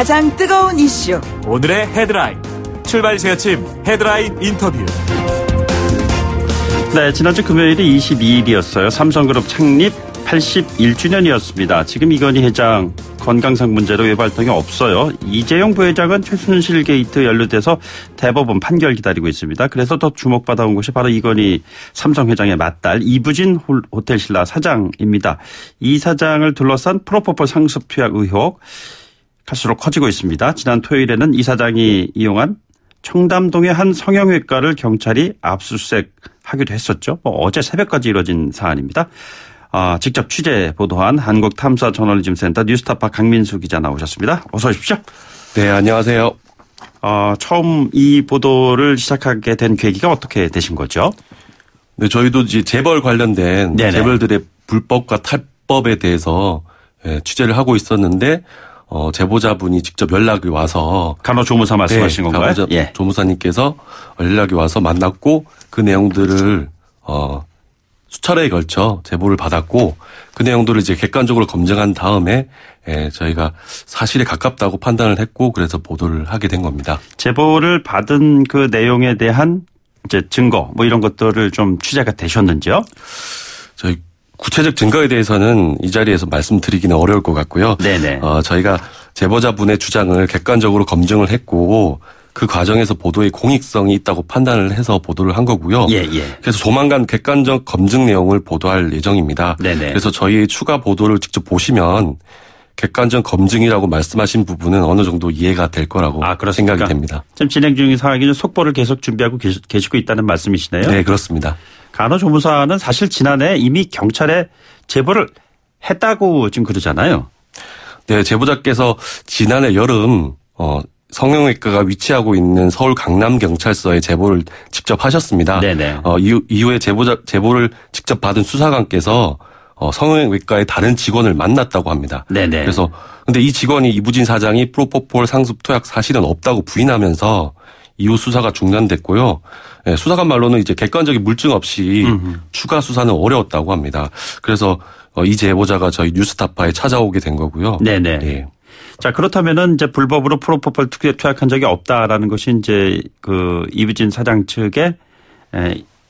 가장 뜨거운 이슈. 오늘의 헤드라인. 출발 새아침 헤드라인 인터뷰. 네, 지난주 금요일이 22일이었어요. 삼성그룹 창립 81주년이었습니다. 지금 이건희 회장 건강상 문제로 외부 활동이 없어요. 이재용 부회장은 최순실 게이트 연루돼서 대법원 판결 기다리고 있습니다. 그래서 더 주목받아온 것이 바로 이건희 삼성 회장의 맏딸 이부진 호텔신라 사장입니다. 이 사장을 둘러싼 프로포폴 상습 투약 의혹 갈수록 커지고 있습니다. 지난 토요일에는 이 사장이 이용한 청담동의 한 성형외과를 경찰이 압수수색하기도 했었죠. 어제 새벽까지 이뤄진 사안입니다. 직접 취재 보도한 한국탐사저널리즘센터 뉴스타파 강민수 기자 나오셨습니다. 어서 오십시오. 네, 안녕하세요. 처음 이 보도를 시작하게 된 계기가 어떻게 되신 거죠? 네, 저희도 이제 재벌 관련된 네네. 재벌들의 불법과 탈법에 대해서 취재를 하고 있었는데 제보자분이 직접 연락이 와서 간호조무사 말씀하신 건가요? 예. 조무사님께서 연락이 와서 만났고 그 내용들을 수차례에 걸쳐 제보를 받았고 그 내용들을 이제 객관적으로 검증한 다음에 저희가 사실에 가깝다고 판단을 했고 그래서 보도를 하게 된 겁니다. 제보를 받은 그 내용에 대한 이제 증거 이런 것들을 좀 취재가 되셨는지요? 저희 구체적 증거에 대해서는 이 자리에서 말씀드리기는 어려울 것 같고요. 네네. 저희가 제보자분의 주장을 객관적으로 검증을 했고 그 과정에서 보도의 공익성이 있다고 판단을 해서 보도를 한 거고요. 예. 그래서 조만간 객관적 검증 내용을 보도할 예정입니다. 네네. 그래서 저희의 추가 보도를 직접 보시면 객관적 검증이라고 말씀하신 부분은 어느 정도 이해가 될 거라고 생각이 됩니다. 지금 진행 중인 상황이 속보를 계속 준비하고 계시고 있다는 말씀이시네요. 네, 그렇습니다. 간호조무사는 사실 지난해 이미 경찰에 제보를 했다고 지금 그러잖아요. 네, 제보자께서 지난해 여름 성형외과가 위치하고 있는 서울 강남경찰서에 제보를 직접 하셨습니다. 네네. 이후에 제보를 직접 받은 수사관께서 성형외과의 다른 직원을 만났다고 합니다. 네네. 그래서 근데 이 직원이 이부진 사장이 프로포폴 상습 투약 사실은 없다고 부인하면서 이후 수사가 중단됐고요. 수사관 말로는 이제 객관적인 물증 없이 추가 수사는 어려웠다고 합니다. 그래서 이 제보자가 저희 뉴스타파에 찾아오게 된 거고요. 네네. 예. 자, 그렇다면은 이제 불법으로 프로포폴 투약한 적이 없다라는 것이 이제 그 이부진 사장 측의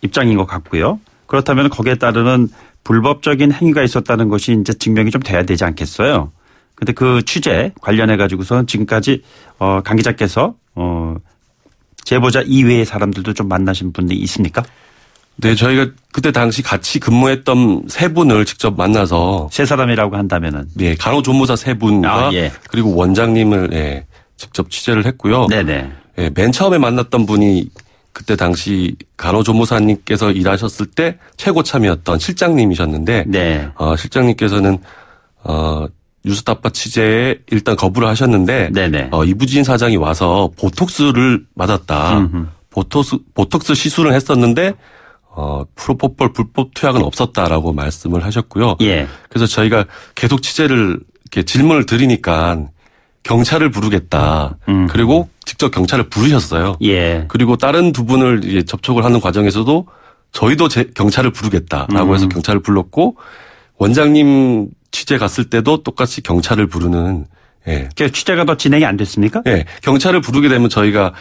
입장인 것 같고요. 그렇다면 거기에 따르는 불법적인 행위가 있었다는 것이 이제 증명이 좀 돼야 되지 않겠어요? 근데 그 취재 관련해 가지고서 지금까지 강 기자께서 제보자 이외의 사람들도 좀 만나신 분이 있습니까? 네, 저희가 그때 당시 같이 근무했던 세 분을 직접 만나서 세 사람이라고 한다면은 네, 간호조무사 세 분과 그리고 원장님을 직접 취재를 했고요. 네네. 맨 처음에 만났던 분이 그때 당시 간호조무사님께서 일하셨을 때 최고참이었던 실장님이셨는데 네. 실장님께서는 뉴스타파 취재에 일단 거부를 하셨는데 네네. 이부진 사장이 와서 보톡스를 맞았다. 보톡스 시술을 했었는데 프로포폴 불법 투약은 없었다라고 말씀을 하셨고요. 예. 그래서 저희가 계속 취재를 이렇게 질문을 드리니까 경찰을 부르겠다. 그리고 직접 경찰을 부르셨어요. 예. 그리고 다른 두 분을 이제 접촉을 하는 과정에서도 저희도 경찰을 부르겠다라고 해서 경찰을 불렀고 원장님 취재 갔을 때도 똑같이 경찰을 부르는. 그 취재가 더 진행이 안 됐습니까? 네. 경찰을 부르게 되면 저희가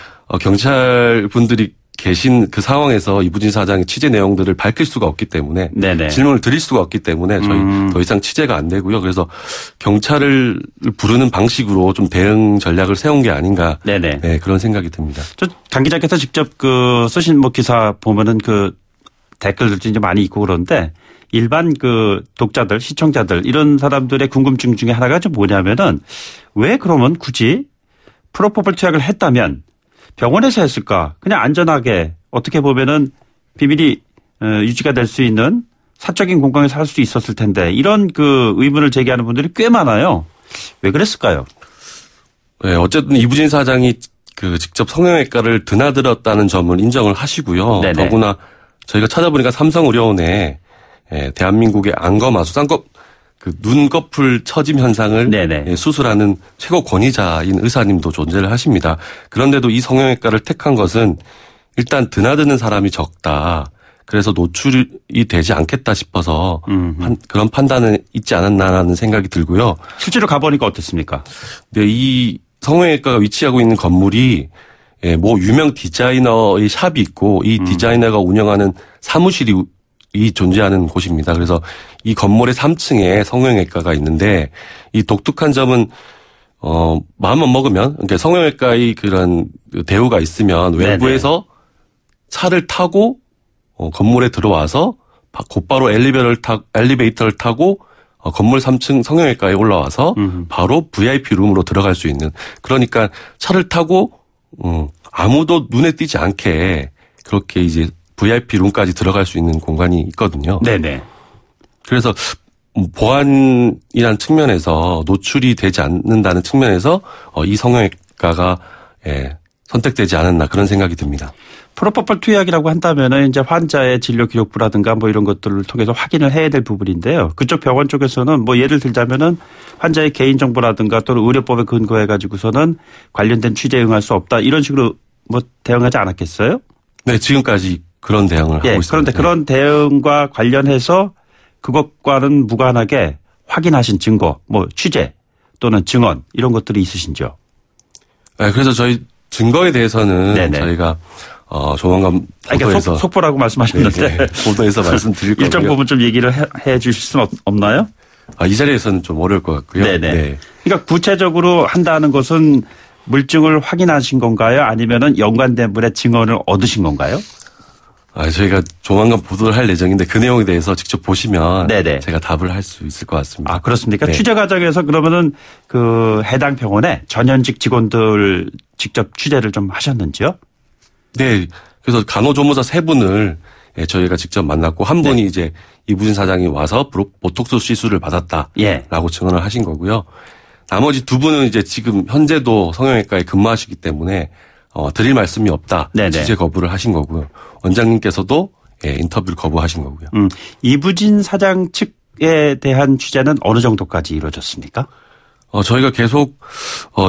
경찰 분들이 계신 그 상황에서 이부진 사장의 취재 내용들을 밝힐 수가 없기 때문에 네네. 질문을 드릴 수가 없기 때문에 저희 더 이상 취재가 안 되고요. 그래서 경찰을 부르는 방식으로 좀 대응 전략을 세운 게 아닌가. 네네. 네, 그런 생각이 듭니다. 강 기자께서 직접 쓰신 기사 보면은 댓글들도 이제 많이 있고 그런데 일반 독자들, 시청자들 이런 사람들의 궁금증 중에 하나가 좀 뭐냐면은 왜 그러면 굳이 프로포폴 투약을 했다면 병원에서 했을까? 그냥 안전하게 어떻게 보면은 비밀이 유지가 될 수 있는 사적인 공간에서 할 수 있었을 텐데 이런 의문을 제기하는 분들이 꽤 많아요. 왜 그랬을까요? 네, 어쨌든 이부진 사장이 직접 성형외과를 드나들었다는 점을 인정을 하시고요. 네네. 더구나 저희가 찾아보니까 삼성의료원에 대한민국의 안검하수 쌍꺼 눈꺼풀 처짐 현상을 네네. 수술하는 최고 권위자인 의사님도 존재를 하십니다. 그런데도 이 성형외과를 택한 것은 일단 드나드는 사람이 적다. 그래서 노출이 되지 않겠다 싶어서 그런 판단은 있지 않았나라는 생각이 들고요. 실제로 가보니까 어땠습니까? 네, 이 성형외과가 위치하고 있는 건물이 뭐 유명 디자이너의 샵이 있고 이 디자이너가 운영하는 사무실이 존재하는 곳입니다. 그래서 이 건물의 3층에 성형외과가 있는데 이 독특한 점은 마음만 먹으면 그러니까 성형외과의 그런 대우가 있으면 외부에서 차를 타고 건물에 들어와서 곧바로 엘리베이터를 타고 건물 3층 성형외과에 올라와서 바로 VIP 룸으로 들어갈 수 있는 그러니까 차를 타고 아무도 눈에 띄지 않게 그렇게 이제 VIP 룸까지 들어갈 수 있는 공간이 있거든요. 네네. 그래서 보안이라는 측면에서 노출이 되지 않는다는 측면에서 이 성형외과가 선택되지 않았나 그런 생각이 듭니다. 프로포폴 투약이라고 한다면은 이제 환자의 진료 기록부라든가 뭐 이런 것들을 통해서 확인을 해야 될 부분인데요. 그쪽 병원 쪽에서는 뭐 예를 들자면은 환자의 개인정보라든가 또는 의료법에 근거해 가지고서는 관련된 취재에 응할 수 없다 이런 식으로 뭐 대응하지 않았겠어요? 네, 지금까지 그런 대응을 하고 있습니다. 그런데 그런 대응과 관련해서 그것과는 무관하게 확인하신 증거, 뭐 취재 또는 증언 이런 것들이 있으신지요? 네, 그래서 저희 증거에 대해서는 네네. 저희가 조만간 보도에서 속보라고 말씀하셨는데 네, 보도에서 말씀드릴 거고요. 일정 부분 좀 얘기를 해 주실 수는 없나요? 이 자리에서는 좀 어려울 것 같고요. 네네. 네. 그러니까 구체적으로 한다는 것은 물증을 확인하신 건가요? 아니면은 연관된 분의 증언을 얻으신 건가요? 저희가 조만간 보도를 할 예정인데 그 내용에 대해서 직접 보시면 네네. 제가 답을 할 수 있을 것 같습니다. 그렇습니까? 네. 취재 과정에서 그러면은 그 해당 병원에 전현직 직원들 직접 취재를 좀 하셨는지요? 네. 그래서 간호조무사 3분을 저희가 직접 만났고 한 분이 이제 이부진 사장이 와서 보톡스 시술을 받았다라고 증언을 하신 거고요. 나머지 2분은 이제 지금 현재도 성형외과에 근무하시기 때문에 드릴 말씀이 없다. 네네. 취재 거부를 하신 거고요. 원장님께서도 인터뷰를 거부하신 거고요. 이부진 사장 측에 대한 취재는 어느 정도까지 이루어졌습니까? 저희가 계속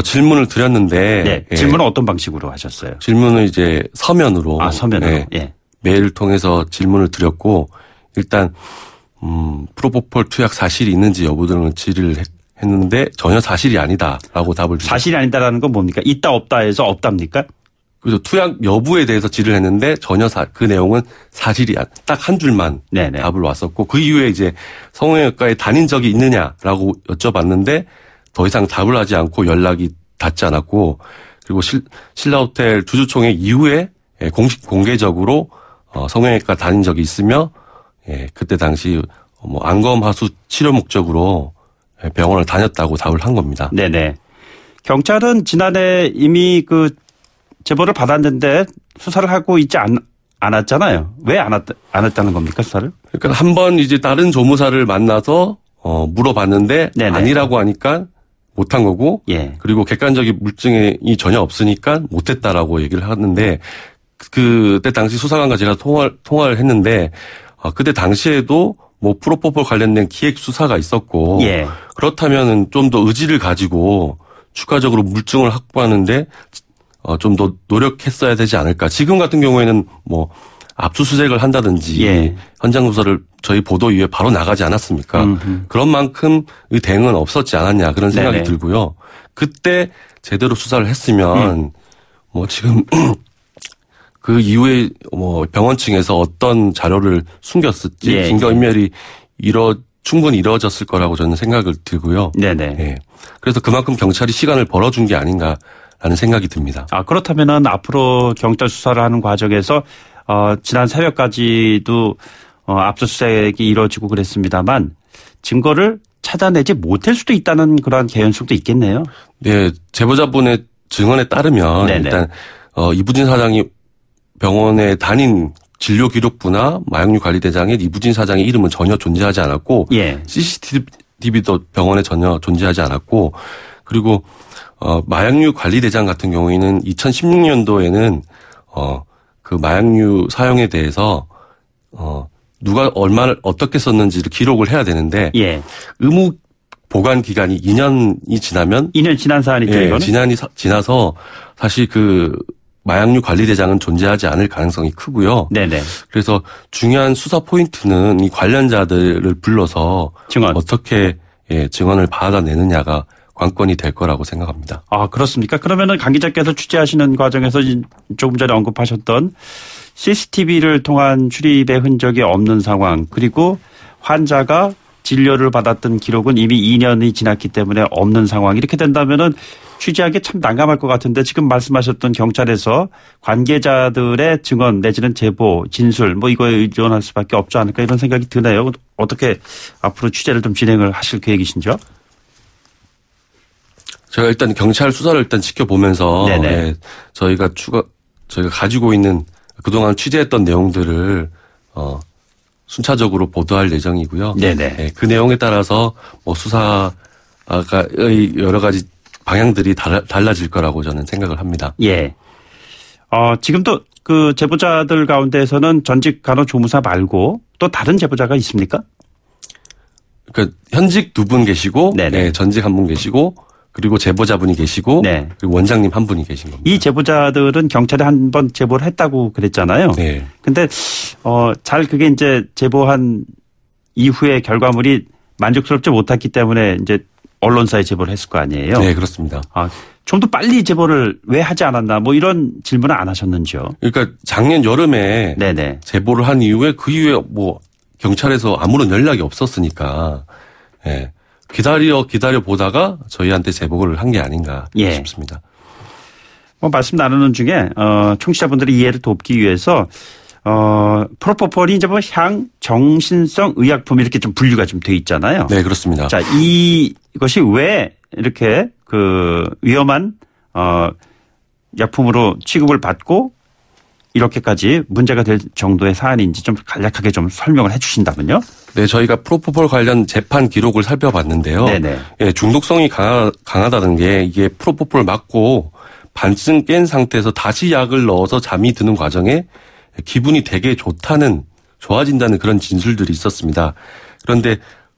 질문을 드렸는데 질문은 어떤 방식으로 하셨어요? 질문을 이제 서면으로 서면으로 메일을 통해서 질문을 드렸고 일단 프로포폴 투약 사실이 있는지 여부 등을 질의를 했는데 전혀 사실이 아니다라고 답을 주셨어요. 사실이 아니다라는 건 뭡니까? 있다 없다 해서 없답니까? 그래서 투약 여부에 대해서 질의를 했는데 전혀 그 내용은 사실이 딱 한 줄만 답을 왔었고 그 이후에 이제 성형외과에 다닌 적이 있느냐라고 여쭤봤는데 더 이상 답을 하지 않고 연락이 닿지 않았고 그리고 신라호텔 주주총회 이후에 공개적으로 성형외과 다닌 적이 있으며 그때 당시 안검하수 치료 목적으로 병원을 다녔다고 답을 한 겁니다. 네네. 경찰은 지난해 이미 그 제보를 받았는데 수사를 하고 있지 않았잖아요. 왜 안 했다는 겁니까, 수사를? 그러니까 한번 이제 다른 조무사를 만나서 물어봤는데 아니라고 하니까 못한 거고 그리고 객관적인 물증이 전혀 없으니까 못했다라고 얘기를 하는데 그때 당시 수사관과 제가 통화를 했는데 그때 당시에도 뭐 프로포폴 관련된 기획 수사가 있었고 그렇다면은 좀 더 의지를 가지고 추가적으로 물증을 확보하는데 좀 더 노력했어야 되지 않을까. 지금 같은 경우에는 뭐 압수수색을 한다든지 현장 조사를 저희 보도 이후에 바로 나가지 않았습니까? 그런 만큼의 대응은 없었지 않았냐 그런 생각이 들고요. 그때 제대로 수사를 했으면 뭐 지금 그 이후에 뭐 병원 측에서 어떤 자료를 숨겼을지 증거인멸이 충분히 이루어졌을 거라고 저는 생각을 들고요. 그래서 그만큼 경찰이 시간을 벌어준 게 아닌가라는 생각이 듭니다. 그렇다면은 앞으로 경찰 수사를 하는 과정에서 지난 새벽까지도 압수수색이 이루어지고 그랬습니다만 증거를 찾아내지 못할 수도 있다는 그런 개연성도 있겠네요. 네, 제보자분의 증언에 따르면 일단 이부진 사장이 병원에 다닌 진료기록부나 마약류 관리대장에 이부진 사장의 이름은 전혀 존재하지 않았고 CCTV도 병원에 전혀 존재하지 않았고 그리고 마약류 관리대장 같은 경우에는 2016년도에는 그 마약류 사용에 대해서 누가 얼마를 어떻게 썼는지를 기록을 해야 되는데 의무 보관 기간이 2년이 지나면 2년 지난 사안이죠. 이거는? 지나서 사실 그 마약류 관리대장은 존재하지 않을 가능성이 크고요. 그래서 중요한 수사 포인트는 이 관련자들을 불러서 어떻게 증언을 받아내느냐가 관건이 될 거라고 생각합니다. 아, 그렇습니까? 그러면은 강 기자께서 취재하시는 과정에서 조금 전에 언급하셨던 CCTV를 통한 출입의 흔적이 없는 상황, 그리고 환자가 진료를 받았던 기록은 이미 2년이 지났기 때문에 없는 상황, 이렇게 된다면은 취재하기 참 난감할 것 같은데, 지금 말씀하셨던 경찰에서 관계자들의 증언 내지는 제보, 진술 뭐 이거에 의존할 수밖에 없지 않을까, 이런 생각이 드네요. 어떻게 앞으로 취재를 좀 진행을 하실 계획이신지요? 제가 일단 경찰 수사를 일단 지켜보면서 예, 저희가 가지고 있는 그동안 취재했던 내용들을 순차적으로 보도할 예정이고요. 네네. 예, 그 내용에 따라서 뭐 수사의 여러 가지 방향들이 달라질 거라고 저는 생각을 합니다. 예. 지금도 그 제보자들 가운데에서는 전직 간호조무사 말고 또 다른 제보자가 있습니까? 그러니까 현직 2분 계시고, 네, 전직 1분 계시고, 그리고 제보자분이 계시고, 네, 그리고 원장님 1분이 계신 겁니다. 이 제보자들은 경찰에 한번 제보를 했다고 그랬잖아요. 네. 근데 잘 그게 이제 제보한 이후에 결과물이 만족스럽지 못했기 때문에 이제 언론사에 제보를 했을 거 아니에요. 네, 그렇습니다. 좀 더 빨리 제보를 왜 하지 않았나, 뭐 이런 질문은 안 하셨는지요? 그러니까 작년 여름에 네네. 제보를 한 이후에 그 이후에 뭐 경찰에서 아무런 연락이 없었으니까, 예. 기다려 보다가 저희한테 제보를 한 게 아닌가 싶습니다. 뭐 말씀 나누는 중에 청취자분들의 이해를 돕기 위해서 프로포폴이 이제 뭐 향정신성 의약품 이렇게 좀 분류가 좀 돼 있잖아요. 네, 그렇습니다. 자, 이것이 왜 이렇게 그 위험한 약품으로 취급을 받고 이렇게까지 문제가 될 정도의 사안인지 좀 간략하게 좀 설명을 해 주신다면요. 네, 저희가 프로포폴 관련 재판 기록을 살펴봤는데요. 네네. 예, 중독성이 강하다는 게 이게 프로포폴 맞고 반쯤 깬 상태에서 다시 약을 넣어서 잠이 드는 과정에 기분이 되게 좋아진다는 그런 진술들이 있었습니다. 그런데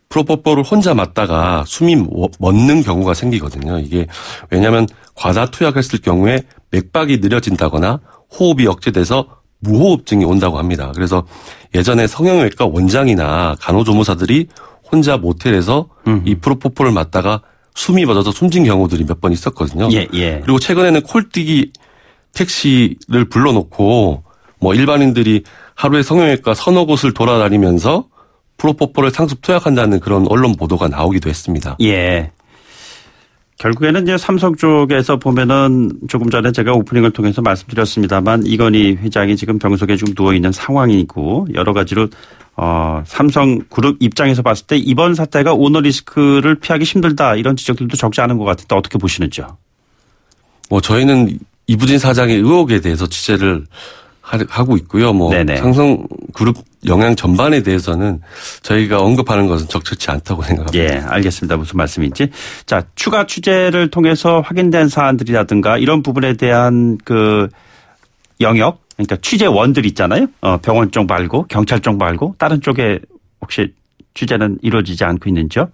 프로포폴을 혼자 맞다가 숨이 멎는 경우가 생기거든요. 이게 왜냐하면 과다 투약했을 경우에 맥박이 느려진다거나 호흡이 억제돼서 무호흡증이 온다고 합니다. 그래서 예전에 성형외과 원장이나 간호조무사들이 혼자 모텔에서 이 프로포폴을 맞다가 숨이 멎어서 숨진 경우들이 몇 번 있었거든요. 그리고 최근에는 콜뛰기 택시를 불러놓고 뭐 일반인들이 하루에 성형외과 서너 곳을 돌아다니면서 프로포폴을 상습 투약한다는 그런 언론 보도가 나오기도 했습니다. 예. 결국에는 이제 삼성 쪽에서 보면은 조금 전에 제가 오프닝을 통해서 말씀드렸습니다만 이건희 회장이 지금 병석에 좀 누워 있는 상황이고 여러 가지로 삼성그룹 입장에서 봤을 때 이번 사태가 오너 리스크를 피하기 힘들다 이런 지적들도 적지 않은 것 같은데 어떻게 보시는지요? 뭐 저희는 이부진 사장의 의혹에 대해서 취재를 하고 있고요. 뭐 네네. 삼성그룹 영향 전반에 대해서는 저희가 언급하는 것은 적절치 않다고 생각합니다. 예, 알겠습니다. 무슨 말씀인지. 자, 추가 취재를 통해서 확인된 사안들이라든가 이런 부분에 대한 그 영역, 그러니까 취재원들 있잖아요. 병원 쪽 말고 경찰 쪽 말고 다른 쪽에 혹시 취재는 이루어지지 않고 있는지요?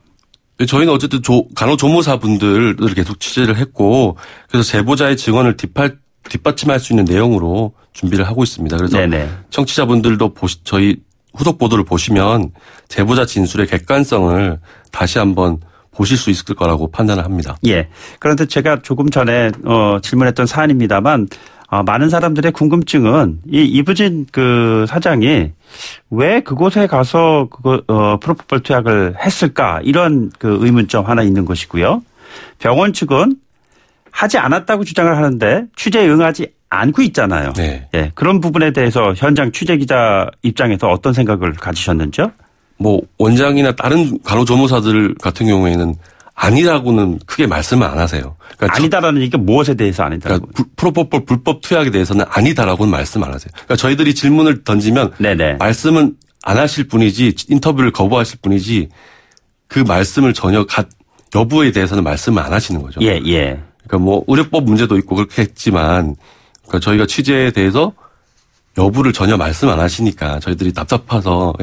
저희는 어쨌든 간호조무사분들을 계속 취재를 했고 그래서 제보자의 증언을 뒷받침할 수 있는 내용으로 준비를 하고 있습니다. 그래서 네네. 청취자분들도 저희 후속 보도를 보시면 제보자 진술의 객관성을 다시 한번 보실 수 있을 거라고 판단을 합니다. 예. 그런데 제가 조금 전에 질문했던 사안입니다만 많은 사람들의 궁금증은 이 이부진 그 사장이 왜 그곳에 가서 프로포폴 투약을 했을까 이런 그 의문점 하나 있는 것이고요. 병원 측은 하지 않았다고 주장을 하는데 취재에 응하지 않고 있잖아요. 네. 예, 그런 부분에 대해서 현장 취재 기자 입장에서 어떤 생각을 가지셨는지요? 뭐 원장이나 다른 간호조무사들 같은 경우에는 아니라고는 크게 말씀을 안 하세요. 그러니까 아니다라는 얘기가 무엇에 대해서 아니다라고? 그러니까 프로포폴 불법 투약에 대해서는 아니다라고는 말씀 안 하세요. 그러니까 저희들이 질문을 던지면 네네. 말씀은 안 하실 뿐이지 인터뷰를 거부하실 뿐이지 그 말씀을 전혀 여부에 대해서는 말씀을 안 하시는 거죠. 예, 예. 그러니까 뭐 의료법 문제도 있고 그렇게 했지만 그러니까 저희가 취재에 대해서 여부를 전혀 말씀 안 하시니까 저희들이 답답해서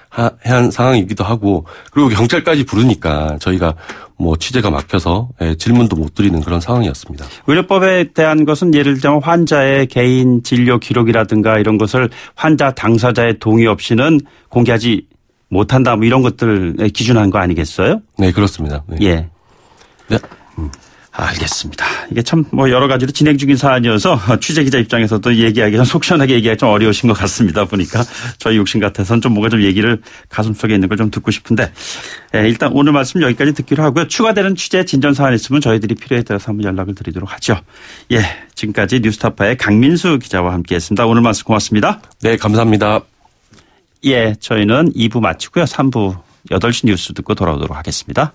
한 상황이기도 하고 그리고 경찰까지 부르니까 저희가 뭐 취재가 막혀서 질문도 못 드리는 그런 상황이었습니다. 의료법에 대한 것은 예를 들면 환자의 개인 진료 기록이라든가 이런 것을 환자 당사자의 동의 없이는 공개하지 못한다 뭐 이런 것들 기준한 거 아니겠어요? 네, 그렇습니다. 네. 예. 네. 알겠습니다. 이게 참 뭐 여러 가지로 진행 중인 사안이어서 취재기자 입장에서도 얘기하기 좀 속 시원하게 얘기하기 좀 어려우신 것 같습니다. 보니까 저희 욕심 같아서는 좀 뭔가 좀 얘기를 가슴속에 있는 걸 좀 듣고 싶은데 일단 오늘 말씀 여기까지 듣기로 하고요. 추가되는 취재 진전 사안 있으면 저희들이 필요에 따라서 한번 연락을 드리도록 하죠. 예, 지금까지 뉴스타파의 강민수 기자와 함께했습니다. 오늘 말씀 고맙습니다. 네, 감사합니다. 예, 저희는 2부 마치고요. 3부 8시 뉴스 듣고 돌아오도록 하겠습니다.